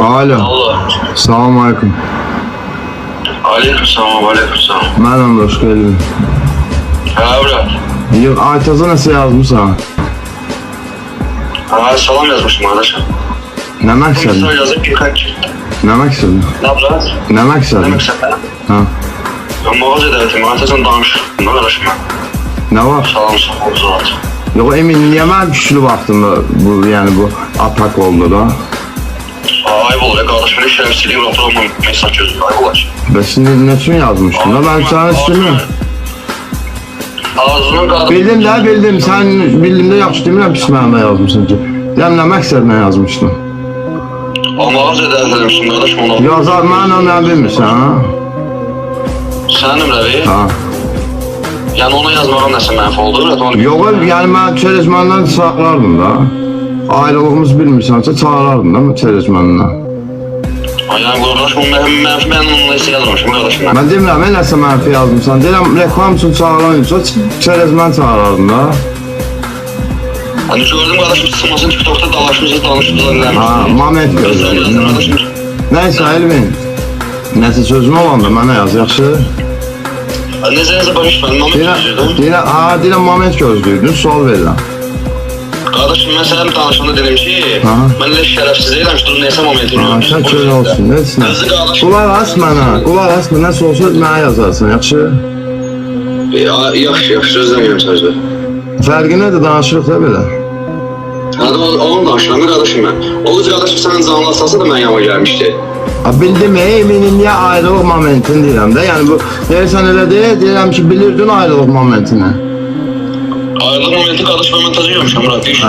Alo. Allah. Salam aleyküm. Aleykümselam, aleykümselam. Mənim hoş geldin. Ha bırak. Yok, Aytaza nasıl yazmışsan? Ha salam yazmışım arkadaşım. Ne maksat? Mesaj yazıp birkaç. Ne maksat? Ne yapacağız? Ne maksat? Ne maksat? Ha. Ben mağaza edemedim. Aytacan danışım. Ne arkadaşım ben? Ne var? Salam salam. Yok emin niye ben güçlü baktım da bu yani bu atak oldu da. Ayıp olur ya kardeş. Böyle şerefsizliğim rapor olmam. Mesaj yazıyor. Ayıp olur. Ben şimdi ne için yazmıştım da ben sana istemiyorum. Ağzının kardeş. Bildim de bildim. Sen bildim de yaxşı demirəm pis mənada yazmışsın ki. Deyəm nə məqsədlə yazmışdın? Mağaza edemedim kardeşim onu. Yazar mənə nə bilmirsən ha? Senin Rəvi. Ha. Yani ona yazmağın nəsə mənfi oldu. Yox, yəni mən çelizməndən saxlardım da. Ayrılığımız bilmirsənsə çağırardım da çelizməndən. Yani kardeşim mənfi mən onunla ise yazmamışım kardeşim ben. Mən demirəm, nəsə mənfi yazmışsan. Deyirəm, reklam üçün çağıran yoxsa çelizmən çağırardım da. Hani gördüm kardeşim sımasın TikTok'ta dalaşmışız danıştılar. Ha, moment gözlədim. Nəysə Elvin, nəsə sözüm olanda mənə yaz, yaxşı? Nezə barış ben moment gözlüyordum. Deyirəm, moment gözləyirdin, sual verirəm. Kardeşim ben senin danışmanda dedim ki, ben de şerefsiz değilim, şu durum neyse momentim yok. Sən kölə olsun, nəsinə? Qulaq as mənə, nəsə olsa mənə yazarsan, yaxşı? Yaxşı, sözləmirəm sözlə. Fərqi nədir, danışırıq da belə? Hadi onun danışıram kardeşim ben. O kız kardeşim senin zanlı asası da ben yanıma gelmişti. Bildim, eminim niyə ayrılıq momentin deyirəm də, yəni bu, deyirsən elə deyirəm ki, bilirdin ayrılıq momentini. Ayrılıq momenti kardeşim ben tazıyormuş Murat, bir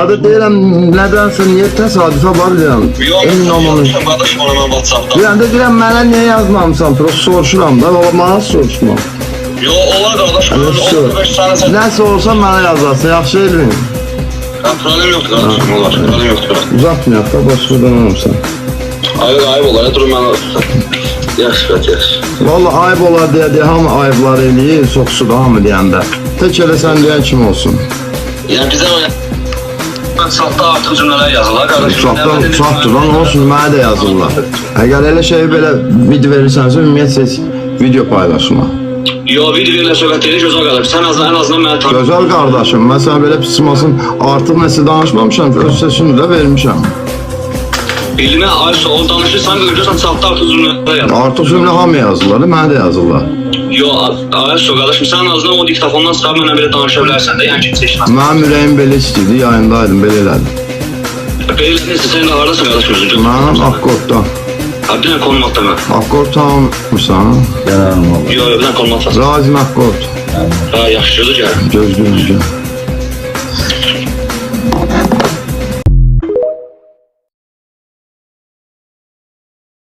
Adı deyirəm, nədənsə, niyə təsadüfə var deyirəm, emin olmamış. Yok, kardeşim ona ben WhatsApp'ta. Bir anda deyirəm, mənə niyə yazmamısan, prosto soruşuram da, bana soruşma. Yo, olar kardeşim, onu 5 tane sen... Nəsə olsa mənə yazarsın, yaxşı Elvin. Problem yoktu kardeşim, olar, problem yoktu. Uzatmayaq da, başqadan olmuşsan. Ayıp olar, ya durum ben... Yaxşı, yaxşı. Valla ayıp olar deyə hamı ayıblar eləyir, soxsuda hamı deyəndə. Tək elə sən deyən kim olsun? Yani bize öyle... Saatda artıq cümlələr yazırlar kardeşim. Saatdan olsun, mənə də yazırlar. Əgər elə şey belə video verirsənsə, ümumiyyətlə video paylaşma. Yo, video ilə söhbət edir, gözəl qardaşım. Sən en azından mənə tanı. Gözəl qardaşım, mən sənə belə pismasın, artıq nəsə danışmamışam, öz sesini də vermişəm. Bildin ha, ay o danışırsan, görürsən saatda artıq cümlələr yazır. Artıq cümlə hamı yazırlar, mənə də yazırlar. Yo, ay qardaşım, sən en azından o diktafondan çıxarıb mənə belə danışa bilərsən də, yəni kimsə işləmez. Mənim ürəyim belə istəyirdi, yayındaydım, belə elədim. Belə elədirsə, sən də haradasın qardaşım özün? Mənim Akkordda. Ha, bir dənə konum atda mən. Akkord tanımırsan? Yo, bir dənə konum atda. Razim Akkord. Ha, yaxşı, gözü gəl. Gözlüyüm.